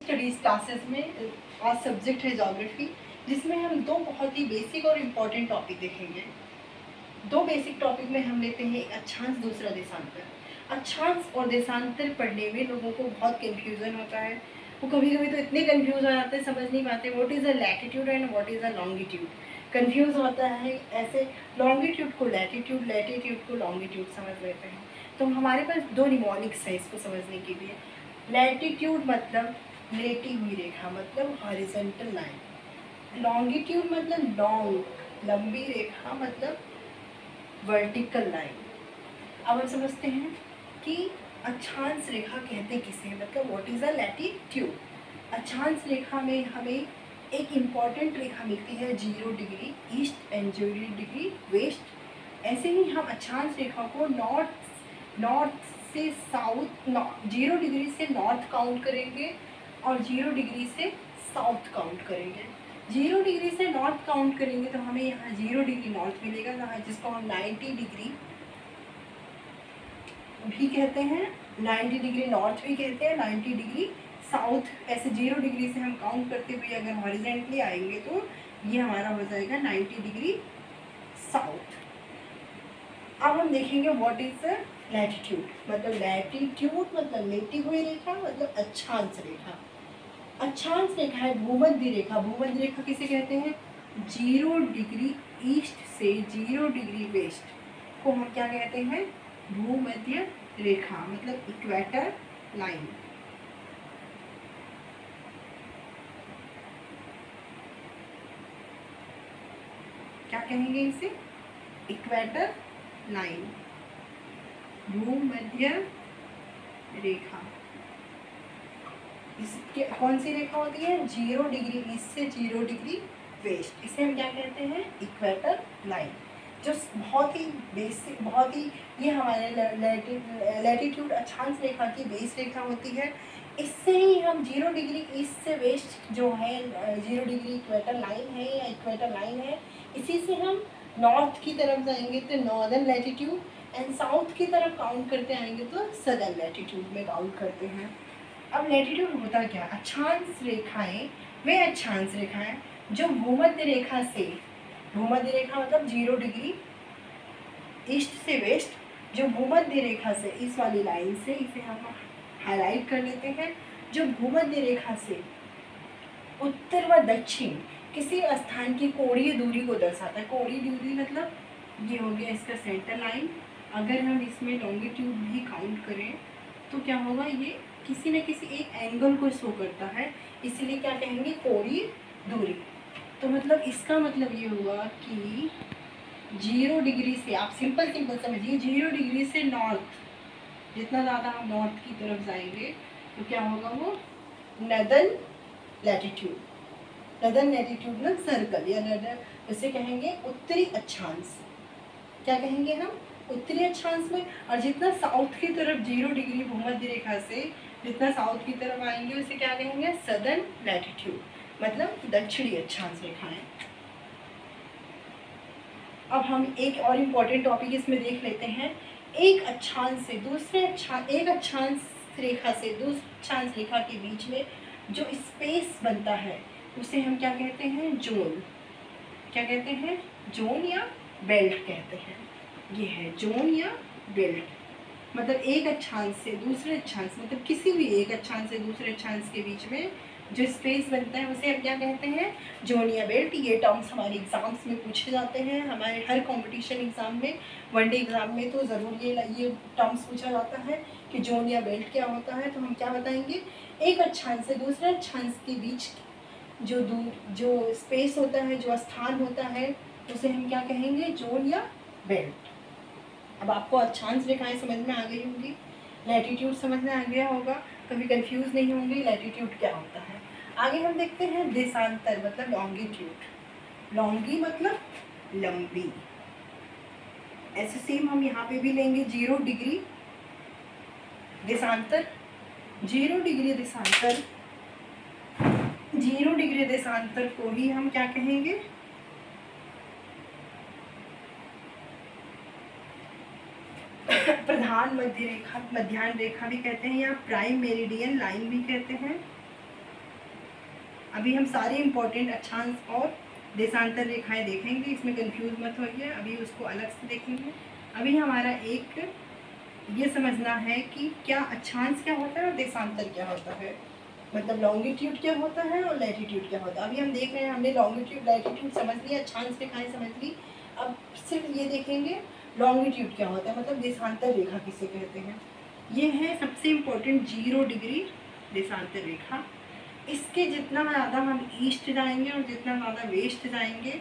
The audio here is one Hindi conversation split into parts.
स्टडीज़ क्लासेस में आज सब्जेक्ट है ज्योग्राफी, जिसमें हम दो बहुत ही बेसिक और इम्पॉर्टेंट टॉपिक देखेंगे। दो बेसिक टॉपिक में हम लेते हैं एक अक्षांश, दूसरा देशांतर। अक्षांश और देशांतर पढ़ने में लोगों को बहुत कन्फ्यूज़न होता है। वो कभी कभी तो इतने कन्फ्यूज हो जाते हैं, समझ नहीं पाते what is a latitude and what is a longitude. Confuse होता है, ऐसे लॉन्गिट्यूड को लैटिट्यूड, लैटिट्यूड को लॉन्गिट्यूड समझ लेते हैं। तो हमारे पास दो निमोनिक्स है इसको समझने के लिए। लैटिट्यूड मतलब लेटी हुई रेखा, मतलब हॉरिजॉन्टल लाइन। लॉन्गिट्यूड मतलब लॉन्ग, लंबी रेखा, मतलब वर्टिकल लाइन। अब हम समझते हैं कि अक्षांश रेखा कहते किसे, मतलब व्हाट इज़ अ लैटिट्यूड। अक्षांश रेखा में हमें एक इम्पॉर्टेंट रेखा मिलती है 0 degree east and 0 degree west. ऐसे ही हम अक्षांश रेखा को नॉर्थ से साउथ, 0 डिग्री से नॉर्थ काउंट करेंगे और 0 डिग्री से साउथ काउंट करेंगे। 0 डिग्री से नॉर्थ काउंट करेंगे तो हमें यहाँ 0 डिग्री नॉर्थ मिलेगा, जहाँ जिसको हम 90 डिग्री भी कहते हैं, 90 डिग्री नॉर्थ भी कहते हैं, 90 डिग्री साउथ। ऐसे 0 डिग्री से हम काउंट करते हुए अगर हॉरिजॉन्टली आएंगे तो ये हमारा हो जाएगा 90 डिग्री साउथ। अब हम देखेंगे व्हाट इज लैटिट्यूड। मतलब लैटिट्यूड मतलब लेटी हुई रेखा, मतलब अक्षांश रेखा। अक्षांश रेखा है भूमध्य रेखा। भूमध्य रेखा किसे कहते हैं? 0 डिग्री ईस्ट से 0 डिग्री वेस्ट को हम क्या कहते हैं? भूमध्य रेखा, मतलब इक्वेटर लाइन। क्या कहेंगे इसे? इक्वेटर लाइन, भूमध्य रेखा। इसके कौन सी रेखा होती है? 0 डिग्री ईस्ट से 0 डिग्री वेस्ट। इसे हम क्या कहते हैं? Equator line. जो बहुत ही बेसिक, बहुत ही, ये हमारे लैटिट्यूड अक्षांश रेखा की बेस रेखा होती है। इससे ही हम 0 डिग्री ईस्ट से वेस्ट जो है 0 डिग्री इक्वेटर लाइन है या इक्वेटर लाइन है, इसी से हम नॉर्थ की तरफ जाएंगे तो नॉर्दर्न लैटिट्यूड, एंड साउथ की तरफ काउंट करते आएंगे तो सदर्न लैटिट्यूड में काउंट करते हैं। अब लैटिट्यूड होता क्या? अक्षांश रेखाएं वे अक्षांश रेखाएं जो भूमध्य रेखा से, भूमध्य रेखा मतलब 0 डिग्री ईस्ट से वेस्ट, जो भूमध्य रेखा से, इस वाली लाइन से, इसे हम हाईलाइट कर लेते हैं, जो भूमध्य रेखा से उत्तर व दक्षिण किसी स्थान की कोणीय दूरी को दर्शाता है। कोणीय दूरी मतलब ये हो गया इसका सेंटर लाइन। अगर हम इसमें लॉन्गिट्यूड भी काउंट करें तो क्या होगा? ये किसी न किसी एक एंगल को शो करता है, इसलिए क्या कहेंगे? कोणीय दूरी। तो मतलब इसका मतलब ये हुआ कि 0 डिग्री से, आप सिंपल समझिए, 0 डिग्री से नॉर्थ, जितना ज़्यादा हम नॉर्थ की तरफ जाएंगे तो क्या होगा? वो नदर्न लैटिट्यूड। नदर्न लैटिट्यूड में सर्कल या नदर्न, इसे कहेंगे उत्तरी अक्षांश। क्या कहेंगे हम? उत्तरी अक्षांश में। और जितना साउथ की तरफ 0 डिग्री भूमध्य रेखा से जितना साउथ की तरफ आएंगे उसे क्या कहेंगे? सदर्न लैटिट्यूड, मतलब दक्षिणी अक्षांश रेखाएं। अब हम एक और इम्पॉर्टेंट टॉपिक इसमें देख लेते हैं। एक अक्षांश से दूसरे एक अक्षांश रेखा से दूसरे अक्षांश रेखा के बीच में जो स्पेस बनता है उसे हम क्या कहते हैं? जोन। क्या कहते हैं? जोन या बेल्ट कहते हैं। ये है जोन या बेल्ट। मतलब एक अक्षांश से दूसरे अक्षांश, मतलब किसी भी एक अक्षांश से दूसरे अक्षांश के बीच में जो स्पेस बनता है उसे हम क्या कहते हैं? जोन या बेल्ट। ये टर्म्स हमारे एग्जाम्स में पूछे जाते हैं, हमारे हर कंपटीशन एग्जाम में, वनडे एग्जाम में तो ज़रूर ये टर्म्स पूछा जाता है कि जोन या बेल्ट क्या होता है। तो हम क्या बताएंगे? एक अक्षांश से दूसरे अक्षांश के बीच जो स्पेस होता है, जो स्थान होता है, उसे हम क्या कहेंगे? जोन या बेल्ट। अब आपको अक्षांश रेखाएं समझ में आ गई होंगी, लैटिट्यूड समझ में आ गया होगा, कभी कंफ्यूज नहीं होंगे लैटिट्यूड क्या होता है। आगे हम देखते हैं देशांतर, मतलब लॉन्गिट्यूड। लॉन्गी मतलब लंबी। ऐसे सेम हम यहाँ पे भी लेंगे 0 डिग्री देशांतर। 0 डिग्री देशांतर, 0 डिग्री देशांतर को ही हम क्या कहेंगे? प्रधान मध्य रेखा, मध्याह्न रेखा भी कहते हैं, या प्राइम मेरिडियन लाइन भी कहते हैं। अभी हम सारी इम्पोर्टेंट अक्षांश और देशांतर रेखाएं देखेंगे, इसमें कंफ्यूज मत होइए, अभी उसको अलग से देखेंगे। अभी हमारा एक ये समझना है कि क्या अक्षांश क्या होता है और देशांतर क्या होता है, मतलब लॉन्गिट्यूड क्या होता है और लैटिट्यूड क्या होता है। अभी हम देख रहे हैं, हमने लॉन्गिट्यूड लैटिट्यूड समझ लिया, अक्षांश रेखाएं समझ ली, अब सिर्फ ये देखेंगे लॉन्गिट्यूड क्या होता है, मतलब देशांतर रेखा किसे कहते हैं। ये है सबसे इम्पोर्टेंट 0 डिग्री देशांतर रेखा। इसके जितना ज़्यादा हम ईस्ट जाएंगे और जितना ज़्यादा वेस्ट जाएंगे,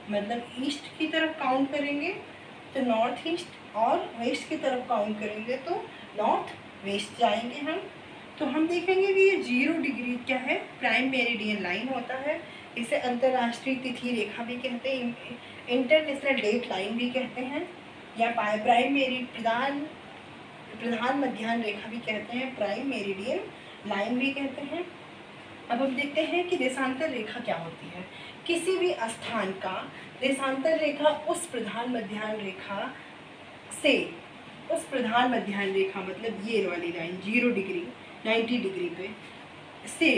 मतलब ईस्ट की तरफ काउंट करेंगे तो नॉर्थ ईस्ट और वेस्ट की तरफ काउंट करेंगे तो नॉर्थ वेस्ट जाएंगे हम। तो हम देखेंगे कि ये 0 डिग्री क्या है, प्राइम मेरिडियन लाइन होता है। इसे अंतर्राष्ट्रीय तिथि रेखा भी कहते हैं, इंटरनेशनल डेट लाइन भी कहते हैं, या प्राइम प्रधान मध्याह्न रेखा भी कहते हैं, प्राइम मेरिडियन लाइन भी कहते हैं। अब हम देखते हैं कि देशांतर रेखा क्या होती है। किसी भी स्थान का देशांतर रेखा उस प्रधान मध्याह्न रेखा से, उस प्रधान मध्याह्न रेखा मतलब ये वाली लाइन 0 डिग्री 90 डिग्री पे से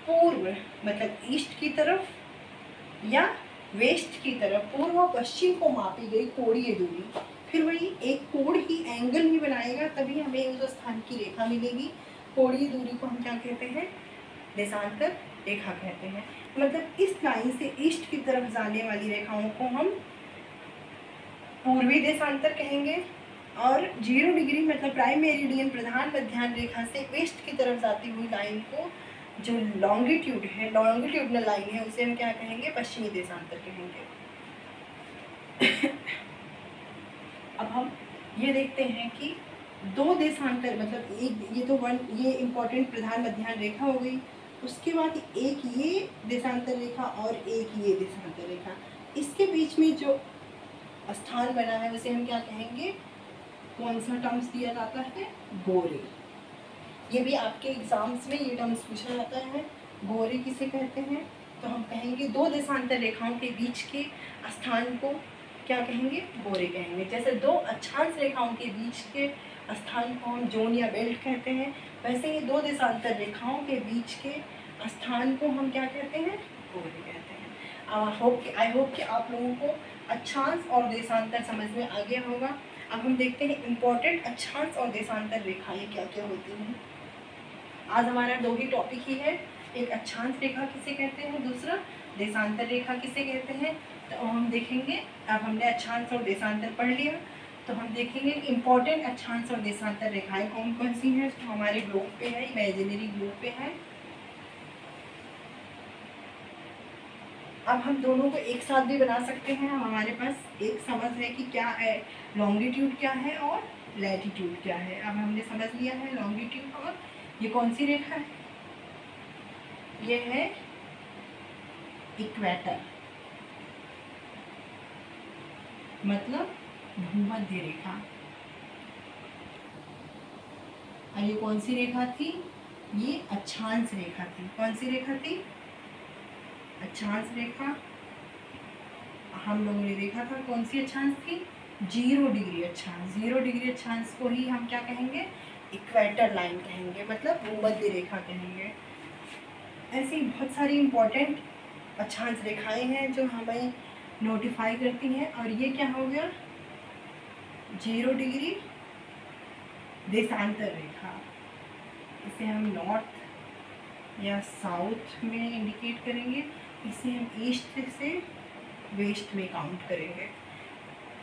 पूर्व मतलब ईस्ट की तरफ या वेस्ट की तरफ पूर्व और पश्चिम को मापी गई कोणीय दूरी, फिर वही एक कोण ही एंगल ही बनाएगा तभी हमें उस स्थान की रेखा मिलेगी। कोणीय दूरी को हम क्या कहते हैं, देशांतर रेखा कहते हैं। मतलब इस लाइन से ईस्ट की तरफ जाने वाली रेखाओं को हम पूर्वी देशांतर कहेंगे, और 0 डिग्री मतलब प्राइम मेरिडियन प्रधान मध्याह्न रेखा से वेस्ट की तरफ जाती हुई लाइन को जो लॉन्गिट्यूड है, लॉन्गिट्यूडनल लाइन है, उसे हम क्या कहेंगे, पश्चिमी देशांतर कहेंगे। अब हम ये देखते हैं कि 2 देशांतर मतलब एक ये तो ये इम्पोर्टेंट प्रधान मध्याह्न रेखा हो गई, उसके बाद एक ये देशांतर रेखा और एक ये देशांतर रेखा, इसके बीच में जो स्थान बना है उसे हम क्या कहेंगे, कौन सा टर्म्स दिया जाता है, गोरे। ये भी आपके एग्जाम्स में ये टर्म्स पूछा जाता है, गोरे किसे कहते हैं, तो हम कहेंगे 2 देशांतर रेखाओं के बीच के स्थान को क्या कहेंगे, गोरे कहेंगे। जैसे 2 अक्षांश रेखाओं के बीच के स्थान को हम जोन या बेल्ट कहते हैं, वैसे ही 2 देशांतर रेखाओं के बीच के स्थान को हम क्या कहते हैं, गोरे कहते हैं। आई होप कि आप लोगों को अक्षांश और देशांतर समझ में आ गया होगा। अब हम देखते हैं इम्पोर्टेंट अक्षांश और देशांतर रेखाएं क्या क्या होती हैं। आज हमारा 2 ही टॉपिक ही है, एक अक्षांश रेखा किसे कहते हैं, दूसरा देशांतर रेखा किसे कहते हैं। तो हम देखेंगे, अब हमने अक्षांश और देशांतर पढ़ लिया, तो हम देखेंगे कि इम्पोर्टेंट अक्षांश और देशांतर रेखाएं कौन कौन सी हैं। तो हमारे ग्लोब पे है, इमेजिनरी ग्लोब पे है। अब हम दोनों को एक साथ भी बना सकते हैं, हमारे पास एक समझ है कि क्या है लॉन्गिट्यूड क्या है और लैटिट्यूड क्या है। अब हमने समझ लिया है लॉन्गिट्यूड, और ये कौन सी रेखा है, ये है इक्वेटर मतलब भूमध्य रेखा। और ये कौन सी रेखा थी, ये अक्षांश रेखा थी। कौन सी रेखा थी, अक्षांश रेखा। हम लोगों ने देखा था कौन सी अक्षांश थी, 0 डिग्री अक्षांश। 0 डिग्री अक्षांश को ही हम क्या कहेंगे, इक्वेटर लाइन कहेंगे, मतलब भूमध्य रेखा कहेंगे। ऐसी बहुत सारी इम्पोर्टेंट अक्षांश रेखाएं हैं जो हमें नोटिफाई करती हैं। और ये क्या हो गया, 0 डिग्री देशांतर रेखा। इसे हम नॉर्थ या साउथ में इंडिकेट करेंगे, इसे हम ईस्ट से वेस्ट में काउंट करेंगे।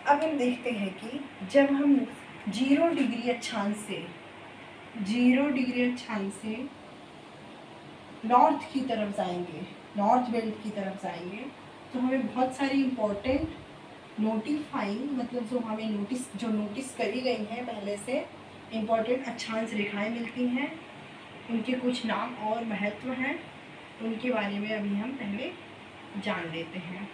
अब हम देखते हैं कि जब हम 0 डिग्री अक्षांश से, 0 डिग्री अक्षांश से नॉर्थ की तरफ जाएंगे, नॉर्थ बेल्ट की तरफ जाएंगे, तो हमें बहुत सारी इम्पोर्टेंट नोटिफाइंग मतलब जो हमें नोटिस करी गई हैं पहले से इम्पोर्टेंट अक्षांश रेखाएं मिलती हैं। उनके कुछ नाम और महत्व हैं, उनके बारे में अभी हम पहले जान लेते हैं।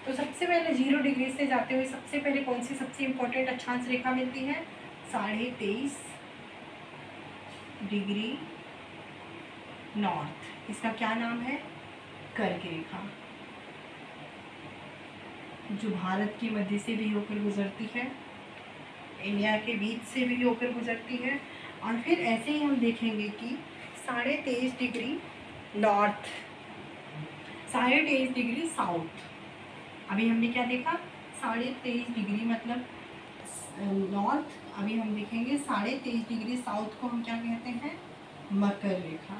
तो सबसे पहले 0 डिग्री से जाते हुए सबसे पहले कौन सी सबसे इम्पोर्टेंट अक्षांश रेखा मिलती है, 23.5 डिग्री नॉर्थ। इसका क्या नाम है, कर्क रेखा, जो भारत के मध्य से भी होकर गुजरती है, इंडिया के बीच से भी होकर गुजरती है। और फिर ऐसे ही हम देखेंगे कि 23.5 डिग्री नॉर्थ, 23.5 डिग्री साउथ। अभी हमने क्या देखा, 23.5 डिग्री मतलब नॉर्थ। अभी हम देखेंगे 23.5 डिग्री साउथ को हम क्या कहते हैं, मकर रेखा।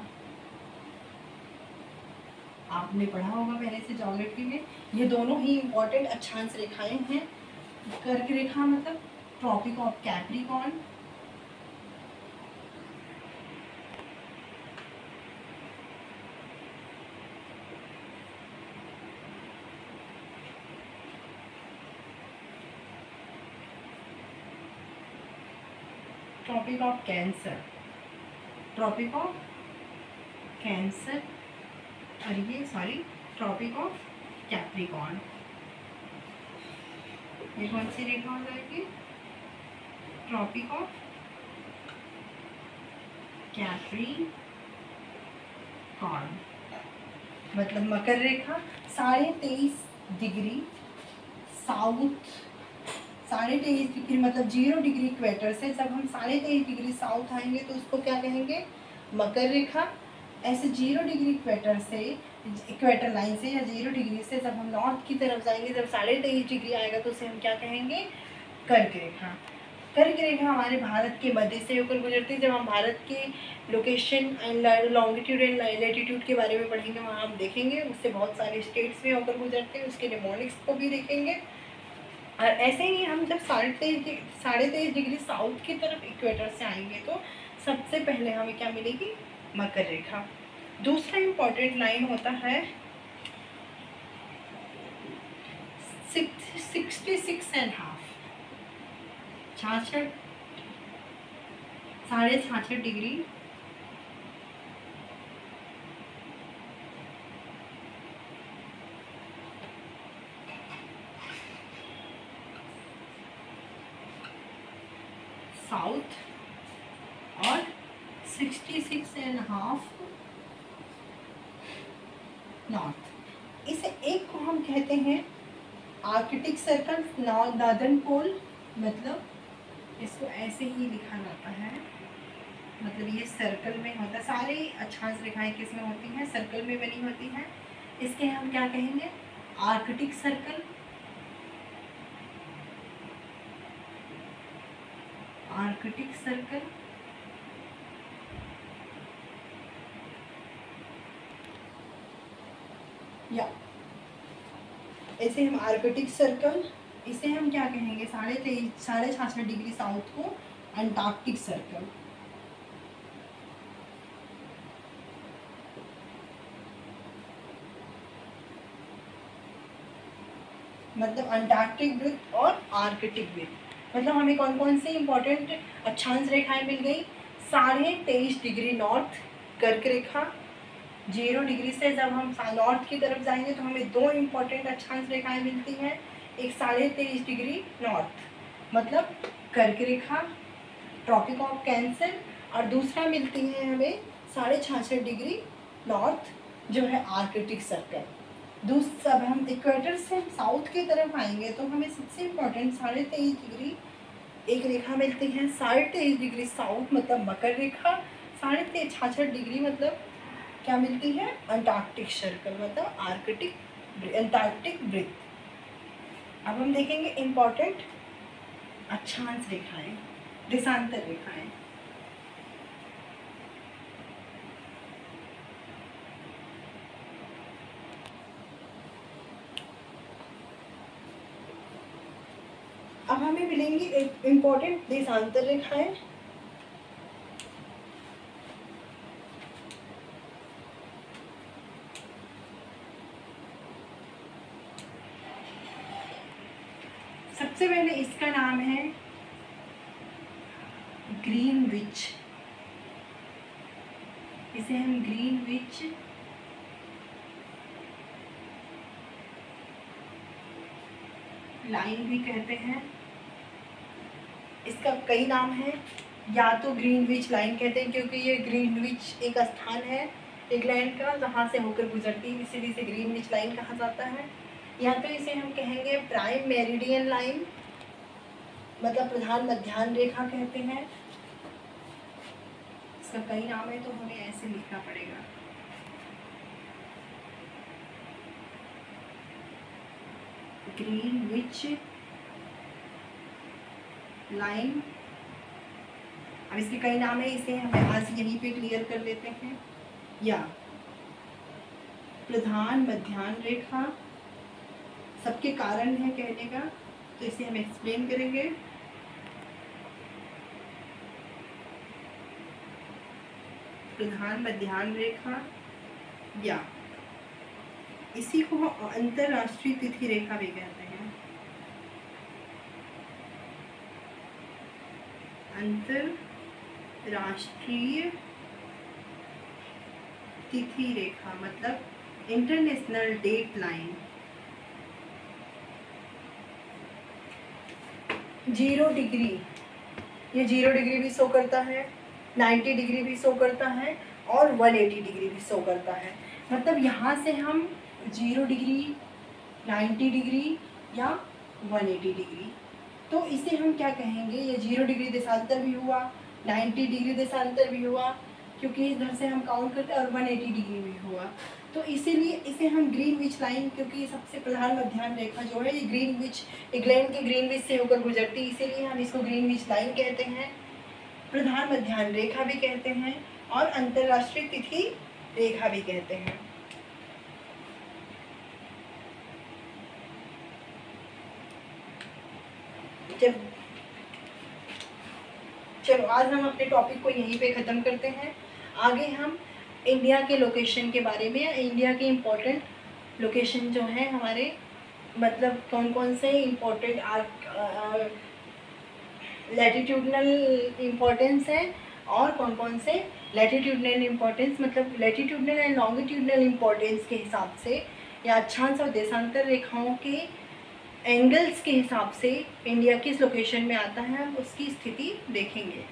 आपने पढ़ा होगा पहले से ज्योग्राफी में, ये दोनों ही इम्पोर्टेंट अक्षांश रेखाएं हैं। कर्क रेखा मतलब tropic of capricorn, tropic of cancer, tropic of cancer, और ये सॉरी ट्रॉपिक ऑफ कैप्रिकॉर्न। ये कौन सी रेखा हो जाएगी, ट्रॉपिक ऑफ कैप्रिकॉर्न, मतलब मकर रेखा 23.5 डिग्री साउथ, 23.5 डिग्री मतलब 0 डिग्री इक्वेटर से जब हम 23.5 डिग्री साउथ आएंगे तो उसको क्या कहेंगे, मकर रेखा। ऐसे 0 डिग्री इक्वेटर से, इक्वेटर लाइन से या 0 डिग्री से जब हम नॉर्थ की तरफ जाएंगे, जब 23.5 डिग्री आएगा तो उसे हम क्या कहेंगे, कर्क रेखा। कर्क रेखा हमारे भारत के मध्य से होकर गुजरती है। जब हम भारत के location and longitude and latitude के बारे में पढ़ेंगे, वहाँ हम देखेंगे उससे बहुत सारे स्टेट्स में होकर गुजरते हैं, उसके निमोनिक्स को भी देखेंगे। और ऐसे ही हम जब 23.5 डिग्री साउथ की तरफ इक्वेटर से आएंगे तो सबसे पहले हमें क्या मिलेगी, मकर रेखा। दूसरा इम्पोर्टेंट लाइन होता है 66.5, 66.5 डिग्री साउथ और 66.5 नॉर्थ। इसे एक को हम कहते हैं आर्कटिक सर्कल, नॉर्दर्न पोल, मतलब इसको ऐसे ही लिखा जाता है, मतलब ये सर्कल में होता है। सारे अक्षांश रेखाएं किस में होती हैं, सर्कल में बनी होती हैं। इसके हम क्या कहेंगे, आर्कटिक सर्कल, आर्कटिक सर्कल, या ऐसे हम आर्कटिक सर्कल, इसे हम क्या कहेंगे, 66.5 डिग्री साउथ को अंटार्कटिक सर्कल। मतलब अंटार्कटिक वृत्त और आर्कटिक वृत्त, मतलब हमें कौन कौन सी इंपॉर्टेंट अक्षांश रेखाएं मिल गई, 23.5 डिग्री नॉर्थ कर्क रेखा, 0 डिग्री से जब हम नॉर्थ की तरफ जाएंगे तो हमें 2 इम्पॉर्टेंट अक्षांश रेखाएं मिलती हैं, एक 23.5 डिग्री नॉर्थ मतलब कर्क रेखा, ट्रॉपिक ऑफ कैंसर, और दूसरा मिलती है हमें 66.5 डिग्री नॉर्थ जो है आर्कटिक सर्कल। दूसरा हम इक्वेटर से साउथ की तरफ आएंगे तो हमें सबसे इम्पोर्टेंट 23.5 डिग्री एक रेखा मिलती है, 23.5 डिग्री साउथ मतलब मकर रेखा, 66.5 डिग्री मतलब क्या मिलती है, अंटार्कटिक सर्कल मतलब अंटार्कटिक वृत्त। अब हम देखेंगे इम्पोर्टेंट अक्षांश रेखाएं, देशांतर रेखाएं। अब हमें मिलेंगी एक इम्पोर्टेंट देशांतर रेखाएं। सबसे पहले इसका नाम है ग्रीनविच, इसे हम ग्रीनविच लाइन भी कहते हैं। इसका कई नाम है, या तो ग्रीनविच लाइन कहते हैं क्योंकि ये ग्रीनविच एक स्थान है इंग्लैंड का जहाँ से होकर गुजरती है, इसीलिए इसे ग्रीनविच लाइन कहा जाता है। या तो इसे हम कहेंगे प्राइम मेरिडियन लाइन मतलब प्रधान मध्याह्न रेखा कहते हैं। इसका कई नाम है तो हमें ऐसे लिखना पड़ेगा। Greenwich line. अब इसके कई नाम है, इसे हमें आज यहीं पे क्लियर कर लेते हैं। या प्रधान मध्याह्न रेखा, सबके कारण है कहने का, तो इसे हम एक्सप्लेन करेंगे। प्रधान मध्याह्न रेखा, या इसी को अंतरराष्ट्रीय तिथि रेखा भी कहते हैं। अंतरराष्ट्रीय तिथि रेखा मतलब इंटरनेशनल डेट लाइन। 0 डिग्री, ये 0 डिग्री भी शो करता है, 90 डिग्री भी शो करता है और 180 डिग्री भी शो करता है। मतलब यहाँ से हम 0 डिग्री, 90 डिग्री या 180 डिग्री, तो इसे हम क्या कहेंगे, ये 0 डिग्री देशांतर भी हुआ, 90 डिग्री देशांतर भी हुआ, क्योंकि इधर से हम काउंट करते हैं, और 180 डिग्री भी हुआ। तो इसीलिए इसे हम ग्रीनविच लाइन, क्योंकि सबसे प्रधान मध्याह्न रेखा जो है ये ग्रीनविच, इंग्लैंड के ग्रीनविच से होकर गुजरती है, इसीलिए हम इसको ग्रीनविच लाइन कहते हैं, प्रधान मध्याह्न रेखा भी कहते हैं और अंतर्राष्ट्रीय तिथि रेखा भी कहते हैं। चलो आज हम अपने टॉपिक को यहीं पे ख़त्म करते हैं। आगे हम इंडिया के लोकेशन के बारे में, इंडिया के इम्पोर्टेंट लोकेशन जो है हमारे, मतलब कौन कौन से इम्पोर्टेंट लैटिट्यूडनल इम्पोर्टेंस है और कौन कौन से लैटिट्यूडनल इम्पोर्टेंस, मतलब लैटिट्यूडनल एंड लॉन्गिट्यूडनल इम्पोर्टेंस के हिसाब से या अक्षांश और देशांतर रेखाओं के एंगल्स के हिसाब से इंडिया किस लोकेशन में आता है, हम उसकी स्थिति देखेंगे।